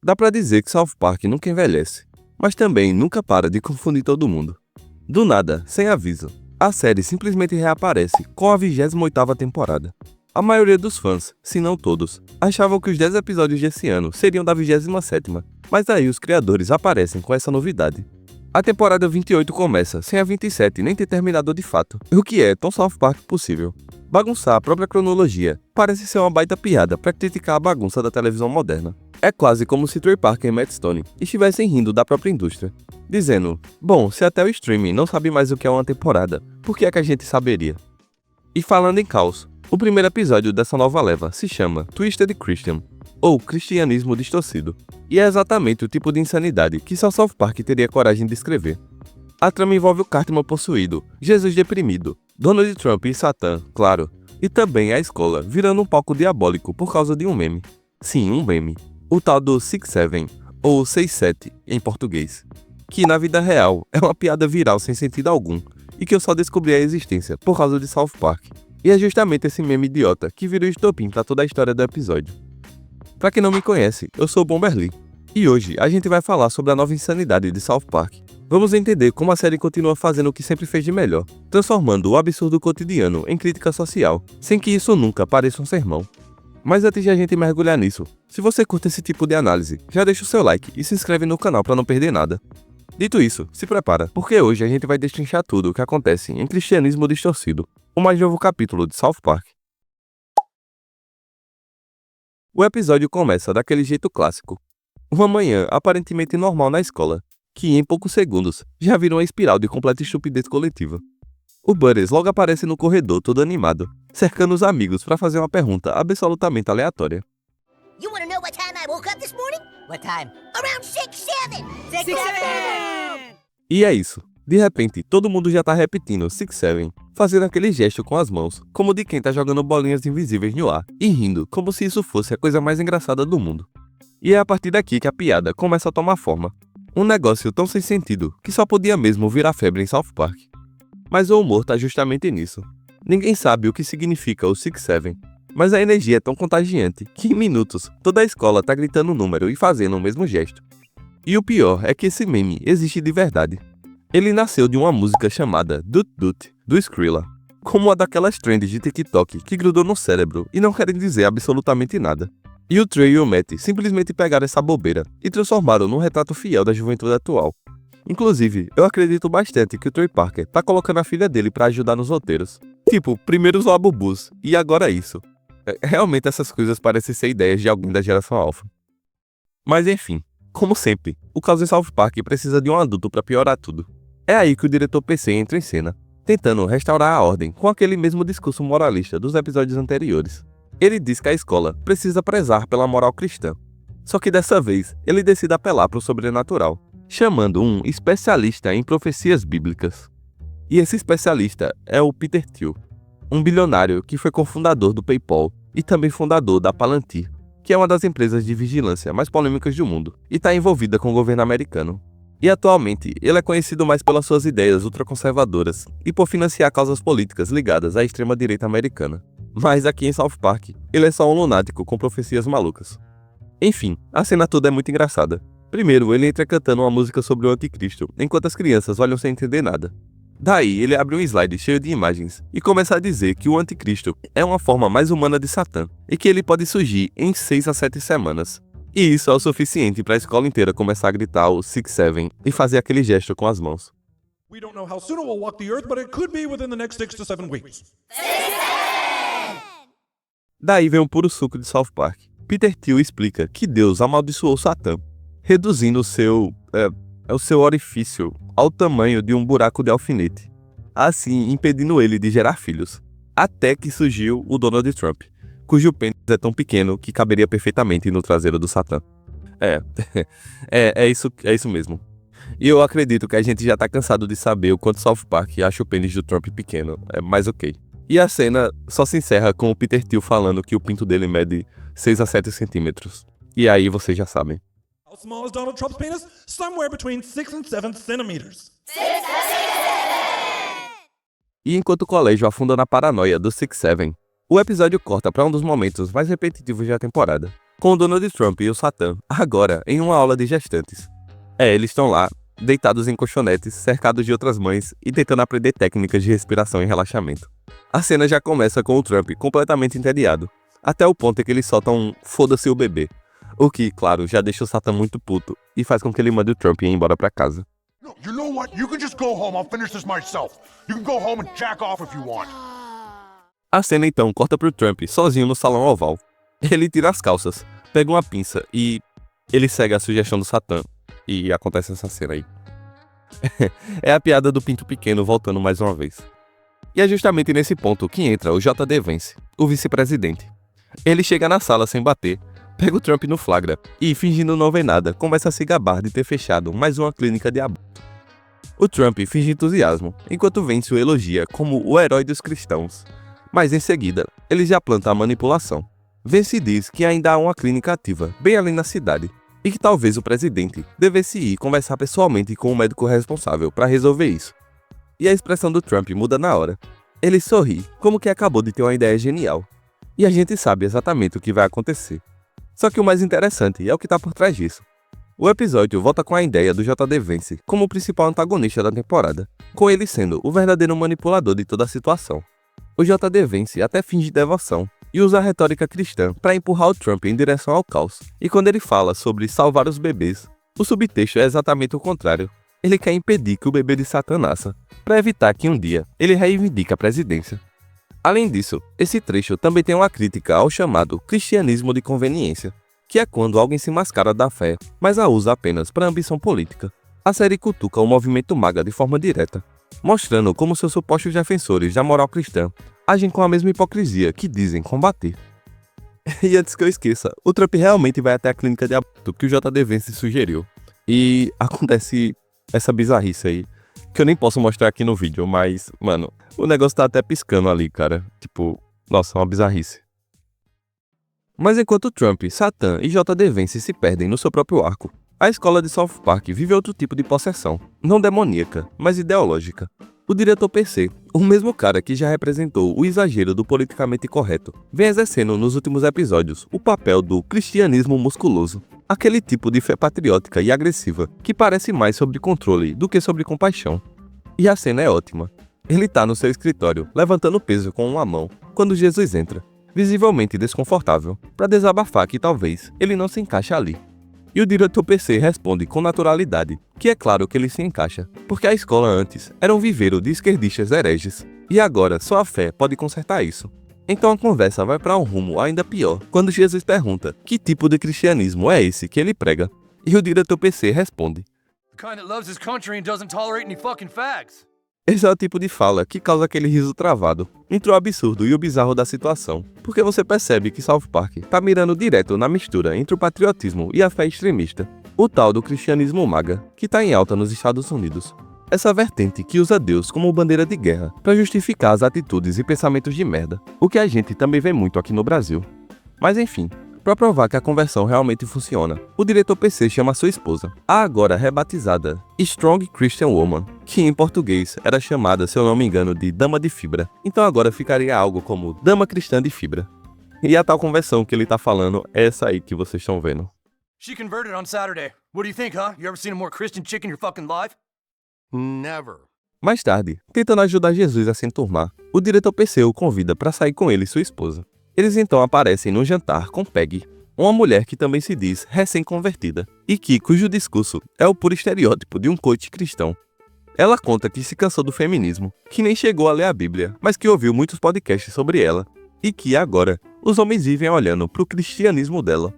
Dá pra dizer que South Park nunca envelhece, mas também nunca para de confundir todo mundo. Do nada, sem aviso, a série simplesmente reaparece com a 28ª temporada. A maioria dos fãs, se não todos, achavam que os 10 episódios desse ano seriam da 27ª, mas aí os criadores aparecem com essa novidade. A temporada 28 começa sem a 27 nem ter terminado de fato, o que é tão South Park possível. Bagunçar a própria cronologia parece ser uma baita piada para criticar a bagunça da televisão moderna. É quase como se Trey Parker e Matt Stone estivessem rindo da própria indústria, dizendo, bom, se até o streaming não sabe mais o que é uma temporada, por que é que a gente saberia? E falando em caos, o primeiro episódio dessa nova leva se chama Twisted Christian, ou Cristianismo Distorcido, e é exatamente o tipo de insanidade que só South Park teria coragem de escrever. A trama envolve o Cartman possuído, Jesus deprimido, Donald Trump e Satã, claro, e também a escola virando um palco diabólico por causa de um meme. Sim, um meme. O tal do 6-7, ou 6-7 em português, que na vida real é uma piada viral sem sentido algum, e que eu só descobri a existência por causa de South Park. E é justamente esse meme idiota que virou estopim pra toda a história do episódio. Pra quem não me conhece, eu sou o Bomberly, e hoje a gente vai falar sobre a nova insanidade de South Park. Vamos entender como a série continua fazendo o que sempre fez de melhor, transformando o absurdo cotidiano em crítica social, sem que isso nunca pareça um sermão. Mas antes de a gente mergulhar nisso, se você curte esse tipo de análise, já deixa o seu like e se inscreve no canal para não perder nada. Dito isso, se prepara, porque hoje a gente vai destrinchar tudo o que acontece em Cristianismo Distorcido, o mais novo capítulo de South Park. O episódio começa daquele jeito clássico. Uma manhã aparentemente normal na escola, que em poucos segundos já vira uma espiral de completa estupidez coletiva. O Butters logo aparece no corredor todo animado, cercando os amigos para fazer uma pergunta absolutamente aleatória. You wanna know what time I woke up this morning? What time? Around 6-7! 6-7! E é isso. De repente, todo mundo já tá repetindo 6-7, fazendo aquele gesto com as mãos, como de quem tá jogando bolinhas invisíveis no ar, e rindo como se isso fosse a coisa mais engraçada do mundo. E é a partir daqui que a piada começa a tomar forma. Um negócio tão sem sentido que só podia mesmo virar febre em South Park. Mas o humor tá justamente nisso. Ninguém sabe o que significa o 6-7, mas a energia é tão contagiante que em minutos toda a escola tá gritando o número e fazendo o mesmo gesto. E o pior é que esse meme existe de verdade. Ele nasceu de uma música chamada Doot Doot, do Skrilla, como uma daquelas trends de TikTok que grudou no cérebro e não querem dizer absolutamente nada. E o Trey e o Matt simplesmente pegaram essa bobeira e transformaram num retrato fiel da juventude atual. Inclusive, eu acredito bastante que o Trey Parker tá colocando a filha dele pra ajudar nos roteiros. Tipo, primeiro os labubus, e agora isso. Realmente essas coisas parecem ser ideias de alguém da geração alfa. Mas enfim, como sempre, o caso em South Park precisa de um adulto pra piorar tudo. É aí que o diretor PC entra em cena, tentando restaurar a ordem com aquele mesmo discurso moralista dos episódios anteriores. Ele diz que a escola precisa prezar pela moral cristã. Só que dessa vez, ele decide apelar para o sobrenatural, chamando um especialista em profecias bíblicas. E esse especialista é o Peter Thiel, um bilionário que foi cofundador do PayPal e também fundador da Palantir, que é uma das empresas de vigilância mais polêmicas do mundo e está envolvida com o governo americano. E atualmente, ele é conhecido mais pelas suas ideias ultraconservadoras e por financiar causas políticas ligadas à extrema-direita americana. Mas aqui em South Park, ele é só um lunático com profecias malucas. Enfim, a cena toda é muito engraçada. Primeiro, ele entra cantando uma música sobre o anticristo, enquanto as crianças olham sem entender nada. Daí, ele abre um slide cheio de imagens e começa a dizer que o anticristo é uma forma mais humana de Satã e que ele pode surgir em 6 a 7 semanas. E isso é o suficiente para a escola inteira começar a gritar o 6-7 e fazer aquele gesto com as mãos. We don't know how soon it will walk the earth, but it could be within the next 6 to 7 weeks. Daí vem um puro suco de South Park. Peter Thiel explica que Deus amaldiçoou Satã, reduzindo o seu orifício ao tamanho de um buraco de alfinete, assim impedindo ele de gerar filhos. Até que surgiu o Donald Trump, cujo pênis é tão pequeno que caberia perfeitamente no traseiro do Satã. É isso mesmo. E eu acredito que a gente já tá cansado de saber o quanto South Park acha o pênis do Trump pequeno, mas ok. E a cena só se encerra com o Peter Thiel falando que o pinto dele mede 6 a 7 centímetros. E aí vocês já sabem. How small is Donald Trump's penis? Somewhere between 6 and 7 centimeters. E enquanto o colégio afunda na paranoia do 6-7, o episódio corta para um dos momentos mais repetitivos da temporada. com o Donald Trump e o Satã, agora em uma aula de gestantes. Eles estão lá, deitados em colchonetes, cercados de outras mães e tentando aprender técnicas de respiração e relaxamento. A cena já começa com o Trump completamente entediado, até o ponto em que ele solta um "foda-se o bebê", o que, claro, já deixa o Satã muito puto e faz com que ele mande o Trump ir embora pra casa. No, you know what? You can just go home. I'll finish this myself. You can go home and jack off if you want. A cena então corta pro Trump sozinho no salão oval. Ele tira as calças, pega uma pinça e ele segue a sugestão do Satã. E acontece essa cena aí. É a piada do pinto pequeno voltando mais uma vez. E é justamente nesse ponto que entra o J.D. Vance, o vice-presidente. Ele chega na sala sem bater, pega o Trump no flagra e, fingindo não ver nada, começa a se gabar de ter fechado mais uma clínica de aborto. O Trump finge entusiasmo, enquanto Vance o elogia como o herói dos cristãos. Mas em seguida, ele já planta a manipulação. Vance diz que ainda há uma clínica ativa, bem ali na cidade, e que talvez o presidente devesse ir conversar pessoalmente com o médico responsável para resolver isso. E a expressão do Trump muda na hora. Ele sorri, como que acabou de ter uma ideia genial. E a gente sabe exatamente o que vai acontecer. Só que o mais interessante é o que está por trás disso. O episódio volta com a ideia do J.D. Vance como o principal antagonista da temporada, com ele sendo o verdadeiro manipulador de toda a situação. O J.D. Vance até finge devoção e usa a retórica cristã para empurrar o Trump em direção ao caos. E quando ele fala sobre salvar os bebês, o subtexto é exatamente o contrário. Ele quer impedir que o bebê de Satã nasça, para evitar que um dia ele reivindique a presidência. Além disso, esse trecho também tem uma crítica ao chamado cristianismo de conveniência, que é quando alguém se mascara da fé, mas a usa apenas para ambição política. A série cutuca o movimento MAGA de forma direta, mostrando como seus supostos defensores da moral cristã agem com a mesma hipocrisia que dizem combater. E antes que eu esqueça, o Trump realmente vai até a clínica de aborto que o J.D. Vance sugeriu. E acontece essa bizarrice aí, que eu nem posso mostrar aqui no vídeo, mas, mano, o negócio tá até piscando ali, cara. Tipo, nossa, uma bizarrice. Mas enquanto Trump, Satã e J.D. Vance se perdem no seu próprio arco, a escola de South Park vive outro tipo de possessão, não demoníaca, mas ideológica. O diretor PC, o mesmo cara que já representou o exagero do politicamente correto, vem exercendo nos últimos episódios o papel do cristianismo musculoso, aquele tipo de fé patriótica e agressiva que parece mais sobre controle do que sobre compaixão. E a cena é ótima. Ele tá no seu escritório, levantando peso com uma mão, quando Jesus entra, visivelmente desconfortável, para desabafar que talvez ele não se encaixe ali. E o diretor PC responde com naturalidade, que é claro que ele se encaixa, porque a escola antes era um viveiro de esquerdistas hereges, e agora só a fé pode consertar isso. Então a conversa vai para um rumo ainda pior, quando Jesus pergunta que tipo de cristianismo é esse que ele prega, e o diretor PC responde: The kind that loves his country and doesn't tolerate any fucking fags. Esse é o tipo de fala que causa aquele riso travado, entre o absurdo e o bizarro da situação, porque você percebe que South Park tá mirando direto na mistura entre o patriotismo e a fé extremista, o tal do cristianismo MAGA, que tá em alta nos Estados Unidos. Essa vertente que usa Deus como bandeira de guerra para justificar as atitudes e pensamentos de merda, o que a gente também vê muito aqui no Brasil. Mas enfim, para provar que a conversão realmente funciona, o diretor PC chama sua esposa, a agora rebatizada Strong Christian Woman, que em português era chamada, se eu não me engano, de Dama de Fibra, então agora ficaria algo como Dama Cristã de Fibra. E a tal conversão que ele tá falando é essa aí que vocês estão vendo. She converted on Saturday. What do you think, huh? You ever seen a more Christian chick in your fucking life? Never. Mais tarde, tentando ajudar Jesus a se enturmar, o diretor PC o convida para sair com ele e sua esposa. Eles então aparecem num jantar com Peggy, uma mulher que também se diz recém-convertida, e cujo discurso é o puro estereótipo de um coach cristão. Ela conta que se cansou do feminismo, que nem chegou a ler a Bíblia, mas que ouviu muitos podcasts sobre ela, e que agora os homens vivem olhando pro cristianismo dela.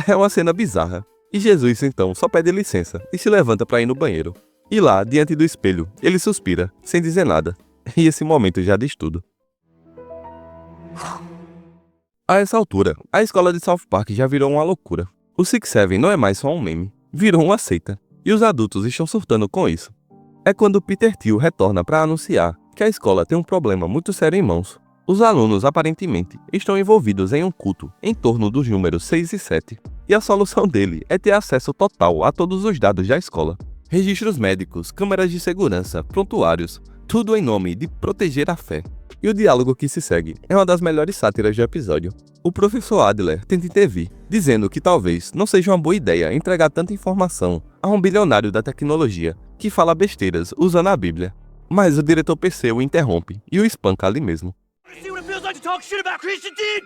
É uma cena bizarra, e Jesus então só pede licença e se levanta para ir no banheiro. E lá, diante do espelho, ele suspira, sem dizer nada, e esse momento já diz tudo. A essa altura, a escola de South Park já virou uma loucura. O 6-7 não é mais só um meme, virou uma seita, e os adultos estão surtando com isso. É quando Peter Thiel retorna para anunciar que a escola tem um problema muito sério em mãos. Os alunos, aparentemente, estão envolvidos em um culto em torno dos números 6 e 7, e a solução dele é ter acesso total a todos os dados da escola. Registros médicos, câmeras de segurança, prontuários, tudo em nome de proteger a fé. E o diálogo que se segue é uma das melhores sátiras do episódio. O professor Adler tenta intervir, dizendo que talvez não seja uma boa ideia entregar tanta informação a um bilionário da tecnologia que fala besteiras usando a Bíblia. Mas o diretor PC o interrompe e o espanca ali mesmo. See what it feels like to talk shit about Christian, dude?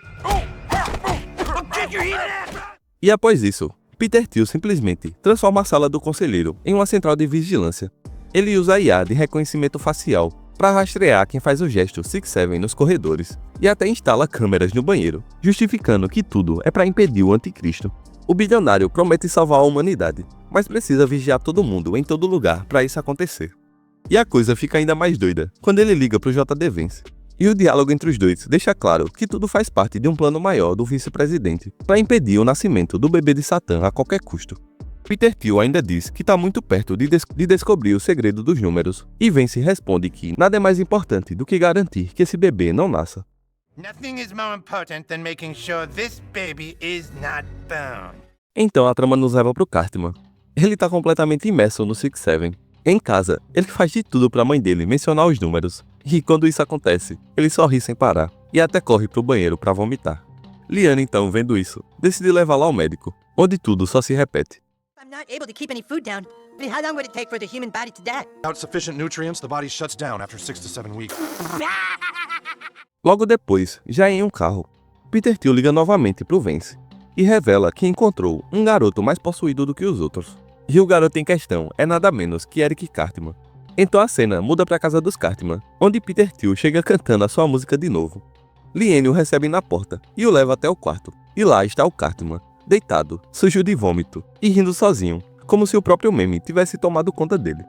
I'll kick your heated ass! E após isso, Peter Thiel simplesmente transforma a sala do conselheiro em uma central de vigilância. Ele usa a IA de reconhecimento facial para rastrear quem faz o gesto 6-7 nos corredores e até instala câmeras no banheiro, justificando que tudo é para impedir o anticristo. O bilionário promete salvar a humanidade, mas precisa vigiar todo mundo em todo lugar para isso acontecer. E a coisa fica ainda mais doida quando ele liga pro JD Vance. E o diálogo entre os dois deixa claro que tudo faz parte de um plano maior do vice-presidente para impedir o nascimento do bebê de Satã a qualquer custo. Peter Thiel ainda diz que está muito perto de descobrir o segredo dos números, e Vance responde que nada é mais importante do que garantir que esse bebê não nasça. Nothing is more important than making sure this baby is not born. Então a trama nos leva pro Cartman. Ele está completamente imerso no 6-7. Em casa, ele faz de tudo para a mãe dele mencionar os números, e quando isso acontece, ele sorri sem parar, e até corre pro banheiro para vomitar. Liane então, vendo isso, decide levá-lo ao médico, onde tudo só se repete. I'm not able to keep any food down. I mean, how long would it take for the human body to die? Without sufficient nutrients, the body shuts down after 6 to 7 weeks. Logo depois, já em um carro, Peter Thiel liga novamente pro Vance e revela que encontrou um garoto mais possuído do que os outros. E o garoto em questão é nada menos que Eric Cartman. Então a cena muda para a casa dos Cartman, onde Peter Thiel chega cantando a sua música de novo. Liane o recebe na porta e o leva até o quarto, e lá está o Cartman, deitado, sujo de vômito e rindo sozinho, como se o próprio meme tivesse tomado conta dele.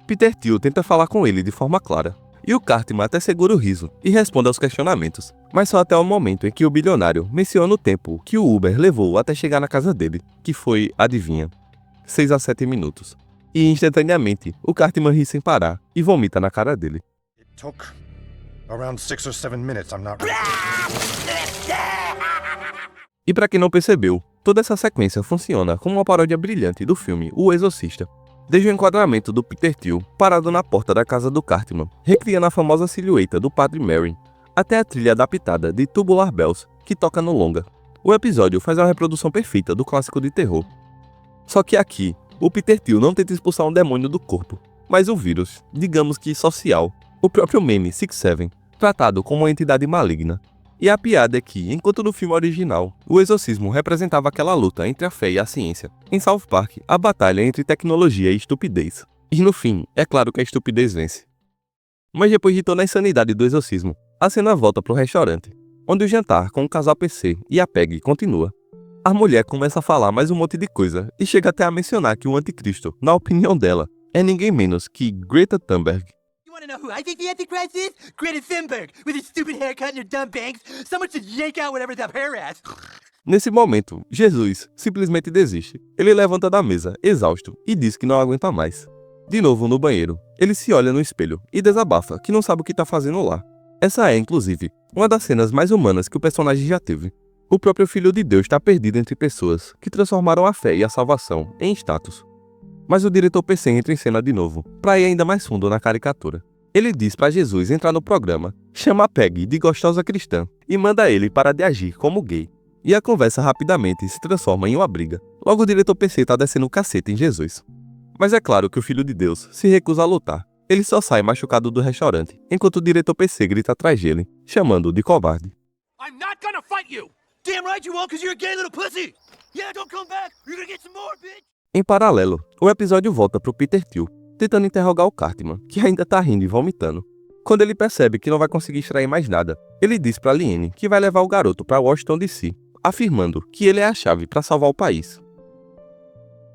Peter Thiel tenta falar com ele de forma clara, e o Cartman até segura o riso e responde aos questionamentos, mas só até o momento em que o bilionário menciona o tempo que o Uber levou até chegar na casa dele, que foi, adivinha, 6 a 7 minutos. E instantaneamente, o Cartman ri sem parar e vomita na cara dele. It took around 6 or 7 minutes, I'm not... E pra quem não percebeu, toda essa sequência funciona como uma paródia brilhante do filme O Exorcista. Desde o enquadramento do Peter Thiel parado na porta da casa do Cartman, recriando a famosa silhueta do Padre Merrin, até a trilha adaptada de Tubular Bells, que toca no longa. O episódio faz uma reprodução perfeita do clássico de terror. Só que aqui, o Peter Thiel não tenta expulsar um demônio do corpo, mas um vírus, digamos que social, o próprio meme 6-7, tratado como uma entidade maligna. E a piada é que, enquanto no filme original, o exorcismo representava aquela luta entre a fé e a ciência, em South Park, a batalha entre tecnologia e estupidez. E no fim, é claro que a estupidez vence. Mas depois de toda a insanidade do exorcismo, a cena volta pro restaurante, onde o jantar com o casal PC e a Peggy continua. A mulher começa a falar mais um monte de coisa e chega até a mencionar que o anticristo, na opinião dela, é ninguém menos que Greta Thunberg. You wanna know who I think the Antichrist is? Greta Thunberg, with his stupid haircut and her dumb bangs. Someone should yank out whatever that hair has. Nesse momento, Jesus simplesmente desiste. Ele levanta da mesa, exausto, e diz que não aguenta mais. De novo no banheiro, ele se olha no espelho e desabafa que não sabe o que tá fazendo lá. Essa é, inclusive, uma das cenas mais humanas que o personagem já teve. O próprio Filho de Deus está perdido entre pessoas que transformaram a fé e a salvação em status. Mas o diretor PC entra em cena de novo, para ir ainda mais fundo na caricatura. Ele diz para Jesus entrar no programa, chama a Peggy de gostosa cristã e manda ele parar de agir como gay. E a conversa rapidamente se transforma em uma briga. Logo o diretor PC tá descendo o cacete em Jesus. Mas é claro que o Filho de Deus se recusa a lutar. Ele só sai machucado do restaurante, enquanto o diretor PC grita atrás dele, chamando-o de covarde. I'm not gonna fight you! Damn right you won't, cause you're a gay little pussy! Yeah, don't come back, or you're gonna get some more, bitch! Em paralelo, o episódio volta pro Peter Thiel, tentando interrogar o Cartman, que ainda tá rindo e vomitando. Quando ele percebe que não vai conseguir extrair mais nada, ele diz pra Liane que vai levar o garoto pra Washington DC, afirmando que ele é a chave pra salvar o país.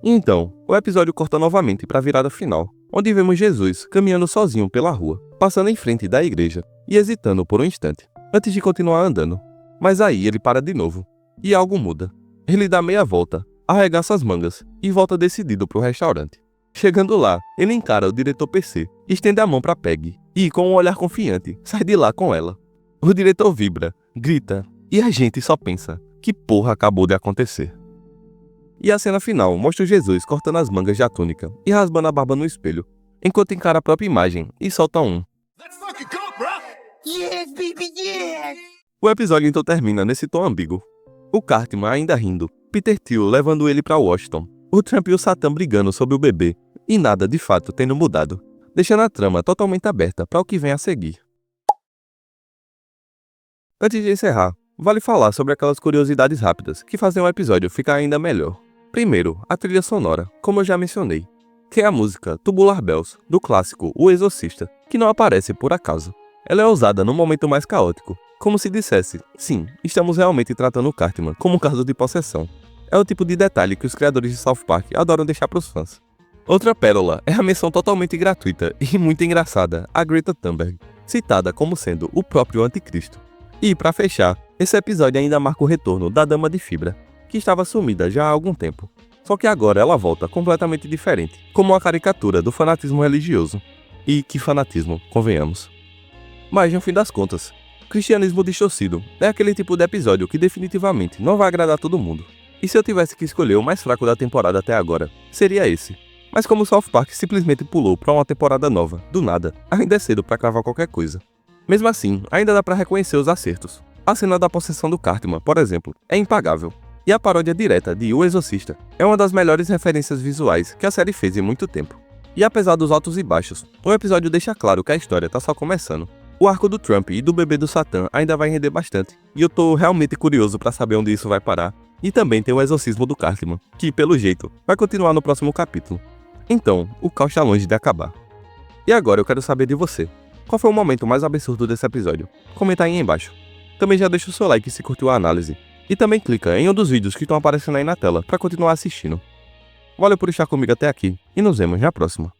E então, o episódio corta novamente pra virada final, onde vemos Jesus caminhando sozinho pela rua, passando em frente da igreja e hesitando por um instante, antes de continuar andando. Mas aí ele para de novo, e algo muda. Ele dá meia volta, arregaça as mangas e volta decidido pro restaurante. Chegando lá, ele encara o diretor PC, estende a mão pra Peggy e, com um olhar confiante, sai de lá com ela. O diretor vibra, grita, e a gente só pensa, que porra acabou de acontecer? E a cena final mostra Jesus cortando as mangas da túnica e raspando a barba no espelho, enquanto encara a própria imagem e solta um. Let's fucking go, bro! Yes, baby, yes! O episódio então termina nesse tom ambíguo. O Cartman ainda rindo, Peter Thiel levando ele para Washington, o Trump e o Satã brigando sobre o bebê, e nada de fato tendo mudado, deixando a trama totalmente aberta para o que vem a seguir. Antes de encerrar, vale falar sobre aquelas curiosidades rápidas que fazem o episódio ficar ainda melhor. Primeiro, a trilha sonora, como eu já mencionei, que é a música Tubular Bells, do clássico O Exorcista, que não aparece por acaso. Ela é usada no momento mais caótico, como se dissesse, sim, estamos realmente tratando o Cartman como um caso de possessão. É o tipo de detalhe que os criadores de South Park adoram deixar pros fãs. Outra pérola é a menção totalmente gratuita e muito engraçada a Greta Thunberg, citada como sendo o próprio anticristo. E para fechar, esse episódio ainda marca o retorno da Dama de Fibra, que estava sumida já há algum tempo. Só que agora ela volta completamente diferente, como uma caricatura do fanatismo religioso. E que fanatismo, convenhamos. Mas no fim das contas, Cristianismo Distorcido é aquele tipo de episódio que definitivamente não vai agradar todo mundo. E se eu tivesse que escolher o mais fraco da temporada até agora, seria esse. Mas como South Park simplesmente pulou para uma temporada nova, do nada, ainda é cedo para cravar qualquer coisa. Mesmo assim, ainda dá para reconhecer os acertos. A cena da possessão do Cartman, por exemplo, é impagável. E a paródia direta de O Exorcista é uma das melhores referências visuais que a série fez em muito tempo. E apesar dos altos e baixos, o episódio deixa claro que a história tá só começando. O arco do Trump e do bebê do Satã ainda vai render bastante, e eu tô realmente curioso para saber onde isso vai parar. E também tem o exorcismo do Cartman, que, pelo jeito, vai continuar no próximo capítulo. Então, o caos está longe de acabar. E agora eu quero saber de você. Qual foi o momento mais absurdo desse episódio? Comenta aí embaixo. Também já deixa o seu like se curtiu a análise. E também clica em um dos vídeos que estão aparecendo aí na tela para continuar assistindo. Valeu por estar comigo até aqui e nos vemos na próxima.